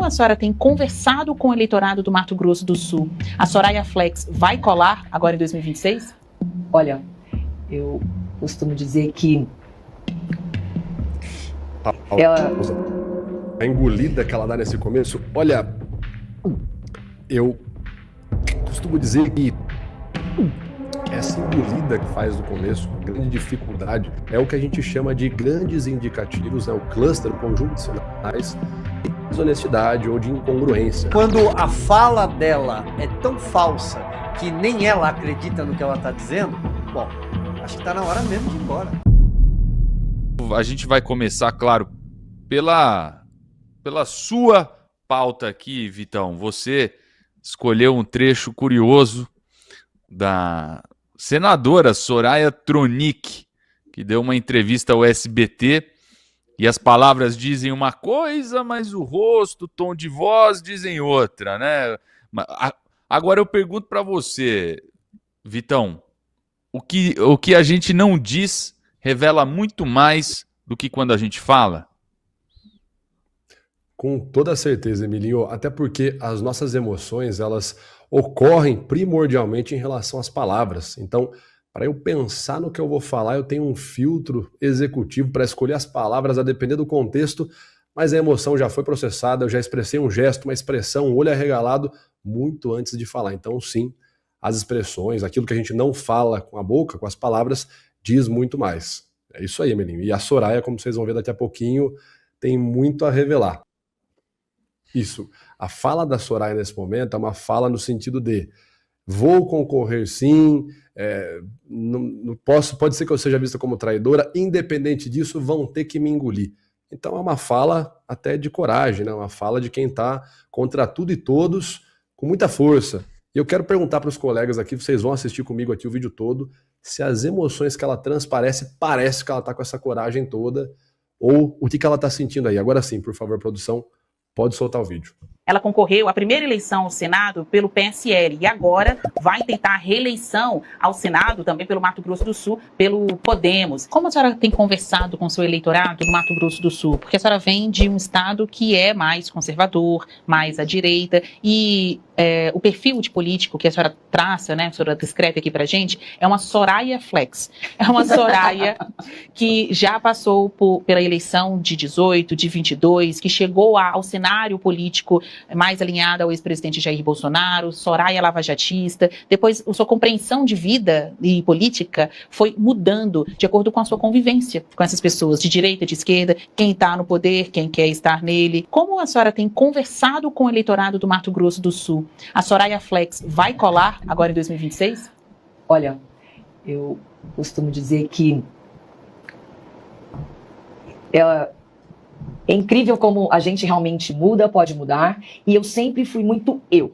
Como a senhora tem conversado com o eleitorado do Mato Grosso do Sul? A Soraya Flex vai colar agora em 2026? Olha, eu costumo dizer que a engolida que ela dá nesse começo, olha, eu costumo dizer que essa engolida que faz no começo, a grande dificuldade, é o que a gente chama de grandes indicativos, né? O cluster, o conjunto de sinais de desonestidade ou de incongruência. Quando a fala dela é tão falsa que nem ela acredita no que ela está dizendo, bom, acho que está na hora mesmo de ir embora. A gente vai começar, claro, pela sua pauta aqui, Vitão. Você escolheu um trecho curioso da senadora Soraya Tronic, que deu uma entrevista ao SBT, e as palavras dizem uma coisa, mas o rosto, o tom de voz dizem outra, né? Agora eu pergunto para você, Vitão, o que a gente não diz revela muito mais do que quando a gente fala? Com toda certeza, Emilinho, até porque as nossas emoções, elas ocorrem primordialmente em relação às palavras. Então, para eu pensar no que eu vou falar, eu tenho um filtro executivo para escolher as palavras a depender do contexto, mas a emoção já foi processada, eu já expressei um gesto, uma expressão, um olho arregalado, muito antes de falar. Então, sim, as expressões, aquilo que a gente não fala com a boca, com as palavras, diz muito mais. É isso aí, Emilinho. E a Soraya, como vocês vão ver daqui a pouquinho, tem muito a revelar. Isso. A fala da Soraya nesse momento é uma fala no sentido de vou concorrer sim, não posso, pode ser que eu seja vista como traidora, independente disso, vão ter que me engolir. Então é uma fala até de coragem, né? Uma fala de quem está contra tudo e todos, com muita força. E eu quero perguntar para os colegas aqui, vocês vão assistir comigo aqui o vídeo todo, se as emoções que ela transparece, parece que ela está com essa coragem toda, ou o que ela está sentindo aí. Agora sim, por favor, produção, pode soltar o vídeo. Ela concorreu à primeira eleição ao Senado pelo PSL e agora vai tentar a reeleição ao Senado, também pelo Mato Grosso do Sul, pelo Podemos. Como a senhora tem conversado com o seu eleitorado do Mato Grosso do Sul? Porque a senhora vem de um estado que é mais conservador, mais à direita, e o perfil de político que a senhora traça, né, a senhora descreve aqui pra gente, é uma Soraya Flex. É uma Soraya que já passou pela eleição de 18, de 22, que chegou ao cenário político mais alinhada ao ex-presidente Jair Bolsonaro, Soraya lavajatista. Depois, a sua compreensão de vida e política foi mudando de acordo com a sua convivência com essas pessoas, de direita, de esquerda, quem está no poder, quem quer estar nele. Como a senhora tem conversado com o eleitorado do Mato Grosso do Sul? A Soraya Flex vai colar agora em 2026? Olha, eu costumo dizer que é incrível como a gente realmente muda, pode mudar, e eu sempre fui muito eu.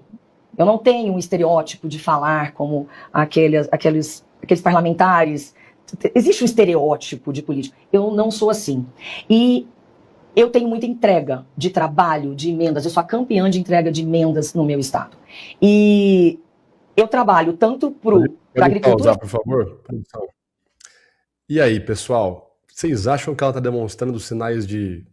Eu não tenho um estereótipo de falar como aqueles parlamentares. Existe um estereótipo de político. Eu não sou assim. E eu tenho muita entrega de trabalho, de emendas. Eu sou a campeã de entrega de emendas no meu estado. E eu trabalho tanto para a agricultura... Pausar, por favor, produção. E aí, pessoal, vocês acham que ela está demonstrando sinais de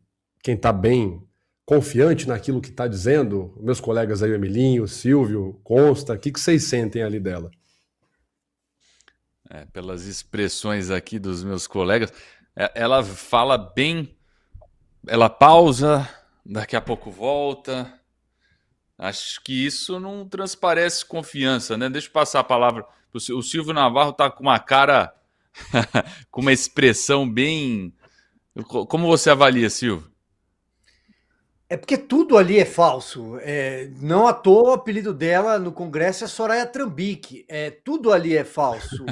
quem está bem confiante naquilo que está dizendo? Meus colegas aí, o Emilinho, o Silvio, Consta, o que vocês sentem ali dela? Pelas expressões aqui dos meus colegas, ela fala bem, ela pausa, daqui a pouco volta. Acho que isso não transparece confiança, né? Deixa eu passar a palavra. O Silvio Navarro está com uma cara, com uma expressão bem... Como você avalia, Silvio? É porque tudo ali é falso. Não à toa o apelido dela no Congresso é Soraya Trambique. Tudo ali é falso.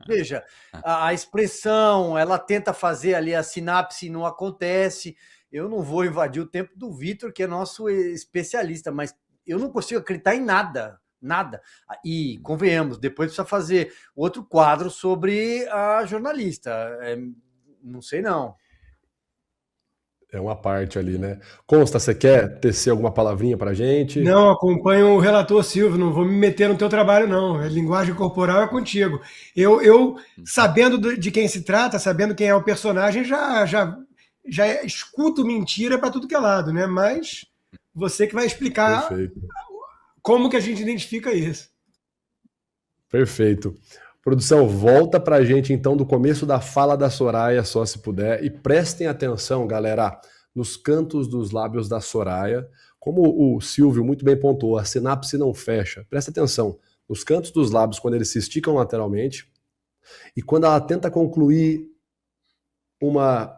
Veja, a expressão, ela tenta fazer ali a sinapse, não acontece. Eu não vou invadir o tempo do Vitor, que é nosso especialista, mas eu não consigo acreditar em nada. Nada. E, convenhamos, depois precisa fazer outro quadro sobre a jornalista. Não sei não. É uma parte ali, né? Consta, você quer tecer alguma palavrinha pra gente? Não, acompanho o relator Silvio, não vou me meter no teu trabalho, não. A linguagem corporal é contigo. Eu sabendo de quem se trata, sabendo quem é o personagem, já escuto mentira para tudo que é lado, né? Mas você que vai explicar Perfeito. como que a gente identifica isso. Perfeito. Produção, volta pra gente então do começo da fala da Soraya, só se puder, e prestem atenção, galera, nos cantos dos lábios da Soraya. Como o Silvio muito bem pontuou, a sinapse não fecha. Presta atenção nos cantos dos lábios quando eles se esticam lateralmente e quando ela tenta concluir uma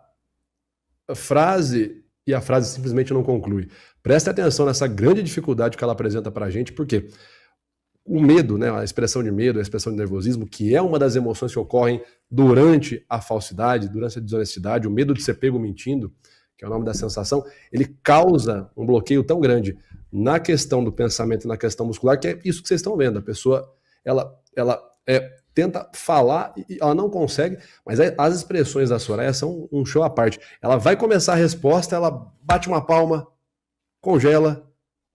frase e a frase simplesmente não conclui. Preste atenção nessa grande dificuldade que ela apresenta pra gente, porque o medo, né, a expressão de medo, a expressão de nervosismo, que é uma das emoções que ocorrem durante a falsidade, durante a desonestidade, o medo de ser pego mentindo, que é o nome da sensação, ele causa um bloqueio tão grande na questão do pensamento e na questão muscular, que é isso que vocês estão vendo. A pessoa, ela tenta falar e ela não consegue, mas as expressões da Soraya são um show à parte. Ela vai começar a resposta, ela bate uma palma, congela,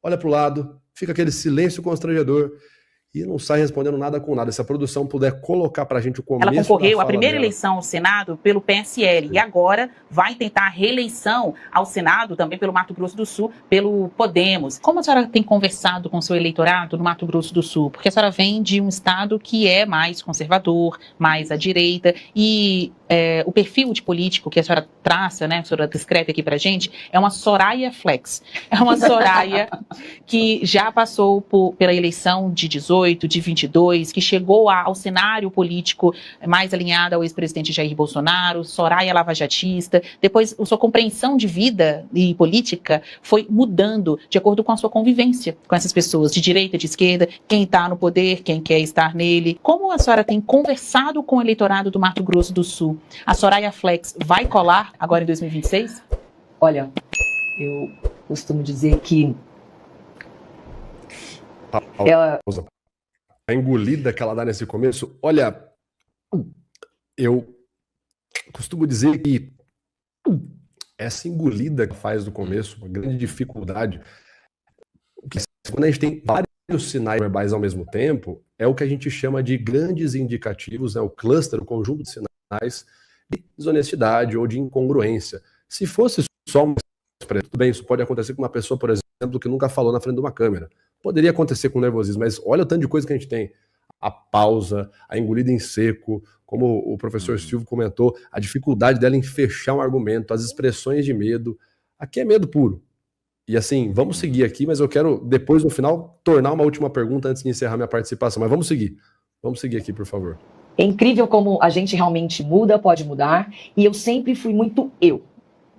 olha para o lado, fica aquele silêncio constrangedor e não sai respondendo nada com nada. Se a produção puder colocar pra gente o começo Ela concorreu da à primeira dela. eleição ao Senado pelo PSL e agora vai tentar a reeleição ao Senado também pelo Mato Grosso do Sul, pelo Podemos. Como a senhora tem conversado com o seu eleitorado no Mato Grosso do Sul? Porque a senhora vem de um estado que é mais conservador, mais à direita, e o perfil de político que a senhora traça, né, a senhora descreve aqui pra gente, é uma Soraya Flex. É uma Soraya que já passou pela eleição de 18, de 22, que chegou ao cenário político mais alinhado ao ex-presidente Jair Bolsonaro, Soraya lavajatista. Depois, a sua compreensão de vida e política foi mudando de acordo com a sua convivência com essas pessoas, de direita, de esquerda, quem está no poder, quem quer estar nele. Como a senhora tem conversado com o eleitorado do Mato Grosso do Sul? A Soraya Flex vai colar agora em 2026? Olha, eu costumo dizer que Pausa. A engolida que ela dá nesse começo, olha, eu costumo dizer que essa engolida que faz no começo, uma grande dificuldade, quando a gente tem vários sinais verbais ao mesmo tempo, é o que a gente chama de grandes indicativos, né, o cluster, o conjunto de sinais de desonestidade ou de incongruência. Se fosse só uma expressão, tudo bem, isso pode acontecer com uma pessoa, por exemplo, que nunca falou na frente de uma câmera. Poderia acontecer com nervosismo, mas olha o tanto de coisa que a gente tem. A pausa, a engolida em seco, como o professor Silvio comentou, a dificuldade dela em fechar um argumento, as expressões de medo. Aqui é medo puro. E assim, vamos seguir aqui, mas eu quero, depois, no final, tornar uma última pergunta antes de encerrar minha participação. Mas vamos seguir. Vamos seguir aqui, por favor. é incrível como a gente realmente muda, pode mudar, e eu sempre fui muito eu.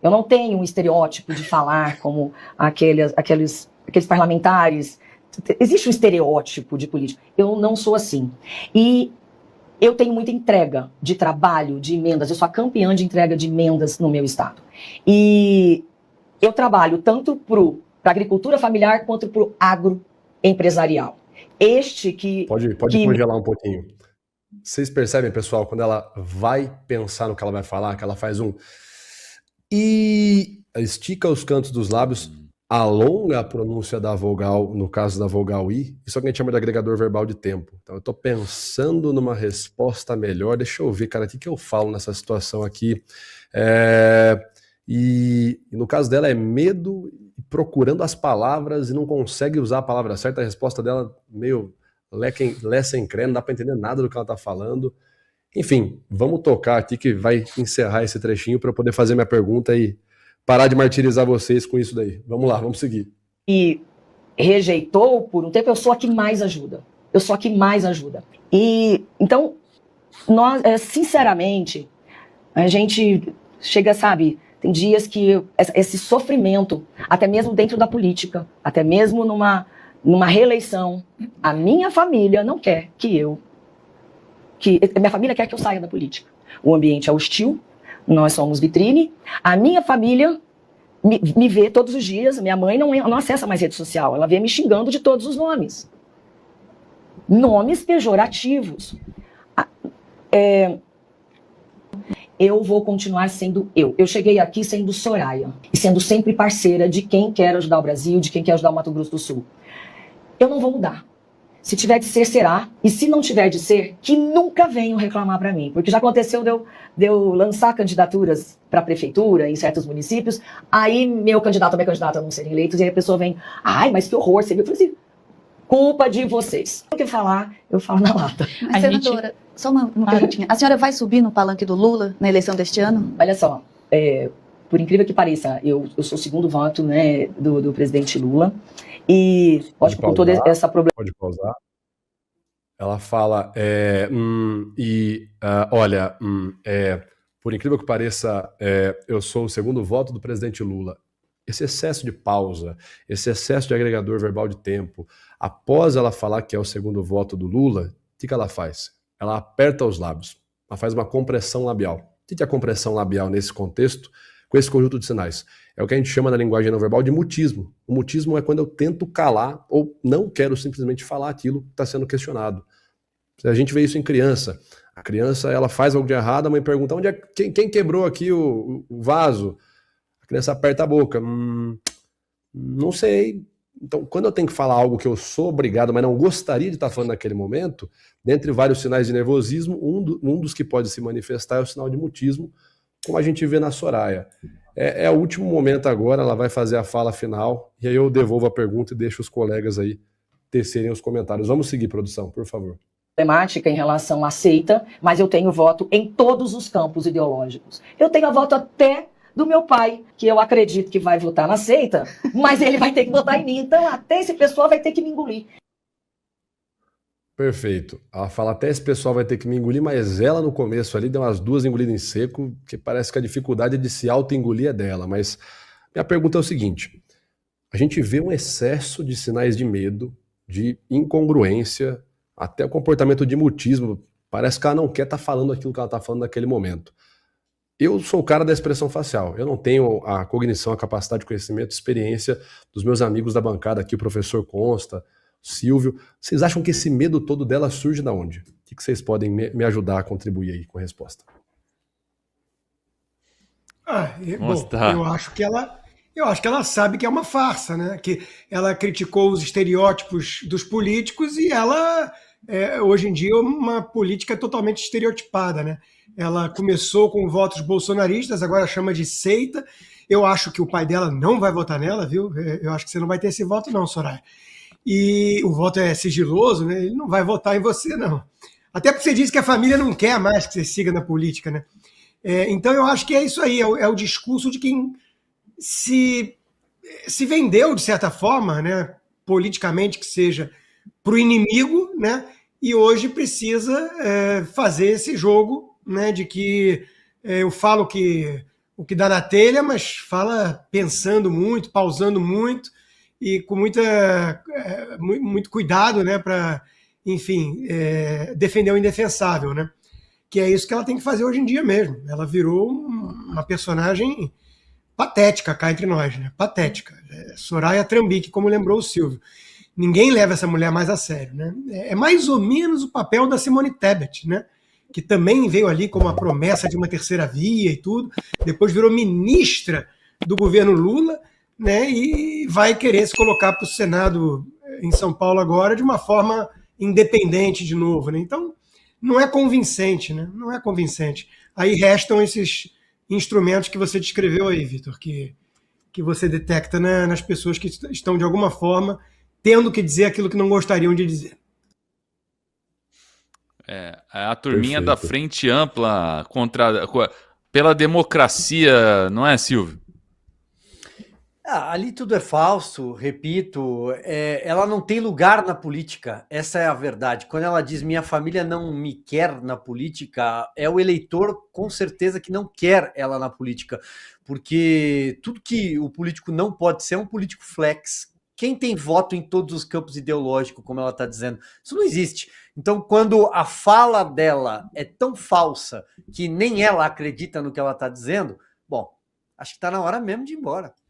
Eu não tenho um estereótipo de falar como aqueles parlamentares. Existe um estereótipo de político. Eu não sou assim. E eu tenho muita entrega de trabalho, de emendas. Eu sou a campeã de entrega de emendas no meu estado. E eu trabalho tanto para a agricultura familiar quanto para o agroempresarial. Pode congelar um pouquinho. Vocês percebem, pessoal, quando ela vai pensar no que ela vai falar, que ela faz e estica os cantos dos lábios, alonga a pronúncia da vogal, no caso da vogal I, isso é o que a gente chama de agregador verbal de tempo. Então eu estou pensando numa resposta melhor, deixa eu ver, cara, o que eu falo nessa situação aqui. E no caso dela é medo, procurando as palavras e não consegue usar a palavra certa, a resposta dela meio lé sem cré, não dá para entender nada do que ela está falando. Enfim, vamos tocar aqui que vai encerrar esse trechinho para eu poder fazer minha pergunta e parar de martirizar vocês com isso daí. Vamos lá, vamos seguir. E rejeitou por um tempo, eu sou a que mais ajuda. Eu sou a que mais ajuda. E, então, nós, sinceramente, a gente chega, sabe, tem dias que esse sofrimento, até mesmo dentro da política, até mesmo numa reeleição, a minha família não quer minha família quer que eu saia da política. O ambiente é hostil, nós somos vitrine. A minha família me vê todos os dias. Minha mãe não acessa mais rede social. Ela vê me xingando de todos os nomes. Nomes pejorativos. Eu vou continuar sendo eu. Eu cheguei aqui sendo Soraya. E sendo sempre parceira de quem quer ajudar o Brasil, de quem quer ajudar o Mato Grosso do Sul. Eu não vou mudar. Se tiver de ser, será. E se não tiver de ser, que nunca venham reclamar para mim. Porque já aconteceu de eu lançar candidaturas para a prefeitura em certos municípios, aí meu candidato ou minha candidata não serem eleitos, e aí a pessoa vem, ai, mas que horror, você viu? Eu falei assim, culpa de vocês. O que falar, eu falo na lata. Mas, senadora, só uma perguntinha. A senhora vai subir no palanque do Lula na eleição deste ano? Olha só, por incrível que pareça, eu sou o segundo voto, né, do presidente Lula. E, lógico, com toda essa problemática. Pode pausar. Ela fala, olha, por incrível que pareça, eu sou o segundo voto do presidente Lula. Esse excesso de pausa, esse excesso de agregador verbal de tempo, após ela falar que é o segundo voto do Lula, o que ela faz? Ela aperta os lábios, ela faz uma compressão labial. O que é a compressão labial nesse contexto? Com esse conjunto de sinais. É o que a gente chama na linguagem não verbal de mutismo. O mutismo é quando eu tento calar ou não quero simplesmente falar aquilo que está sendo questionado. A gente vê isso em criança. A criança, ela faz algo de errado, a mãe pergunta, quem quebrou aqui o vaso? A criança aperta a boca. Não sei. Então, quando eu tenho que falar algo que eu sou obrigado, mas não gostaria de estar falando naquele momento, dentre vários sinais de nervosismo, um dos que pode se manifestar é o sinal de mutismo, como a gente vê na Soraya. É o último momento agora, ela vai fazer a fala final, e aí eu devolvo a pergunta e deixo os colegas aí tecerem os comentários. Vamos seguir, produção, por favor. Problemática em relação à seita, mas eu tenho voto em todos os campos ideológicos. Eu tenho voto até do meu pai, que eu acredito que vai votar na seita, mas ele vai ter que votar em mim. Então, até esse pessoal vai ter que me engolir. Perfeito. Ela fala, até esse pessoal vai ter que me engolir, mas ela no começo ali deu umas 2 engolidas em seco, que parece que a dificuldade de se auto-engolir é dela. Mas minha pergunta é o seguinte, a gente vê um excesso de sinais de medo, de incongruência, até o comportamento de mutismo. Parece que ela não quer estar falando aquilo que ela está falando naquele momento. Eu sou o cara da expressão facial. Eu não tenho a cognição, a capacidade de conhecimento, experiência dos meus amigos da bancada aqui, o professor Consta, Silvio. Vocês acham que esse medo todo dela surge de onde? O que vocês podem me ajudar a contribuir aí com a resposta? Eu acho que ela sabe que é uma farsa, né? Que ela criticou os estereótipos dos políticos e ela, hoje em dia, é uma política totalmente estereotipada, né? Ela começou com votos bolsonaristas, agora chama de seita. Eu acho que o pai dela não vai votar nela, viu? Eu acho que você não vai ter esse voto não, Soraya. E o voto é sigiloso, né? Ele não vai votar em você, não. Até porque você disse que a família não quer mais que você siga na política, né? Então eu acho que é isso aí, é o discurso de quem se vendeu, de certa forma, né, politicamente que seja, para o inimigo, né, e hoje precisa fazer esse jogo, né, de que eu falo o que dá na telha, mas fala pensando muito, pausando muito e com muito cuidado, né, para, enfim, defender o indefensável, né, que é isso que ela tem que fazer hoje em dia mesmo. Ela virou uma personagem patética cá entre nós, né? Patética. Soraya Trambique, como lembrou o Silvio. Ninguém leva essa mulher mais a sério, né? É mais ou menos o papel da Simone Tebet, né? Que também veio ali como a promessa de uma terceira via e tudo, depois virou ministra do governo Lula, né? E vai querer se colocar para o Senado em São Paulo agora de uma forma independente de novo, né? Então, não é convincente, né? Não é convincente. Aí restam esses instrumentos que você descreveu aí, Vitor, que você detecta nas pessoas que estão, de alguma forma, tendo que dizer aquilo que não gostariam de dizer. A turminha da Frente Ampla pela democracia, não é, Silvio? Ali tudo é falso, repito, ela não tem lugar na política, essa é a verdade. Quando ela diz minha família não me quer na política, é o eleitor com certeza que não quer ela na política, porque tudo que o político não pode ser é um político flex. Quem tem voto em todos os campos ideológicos, como ela está dizendo, isso não existe. Então, quando a fala dela é tão falsa que nem ela acredita no que ela está dizendo, bom, acho que está na hora mesmo de ir embora.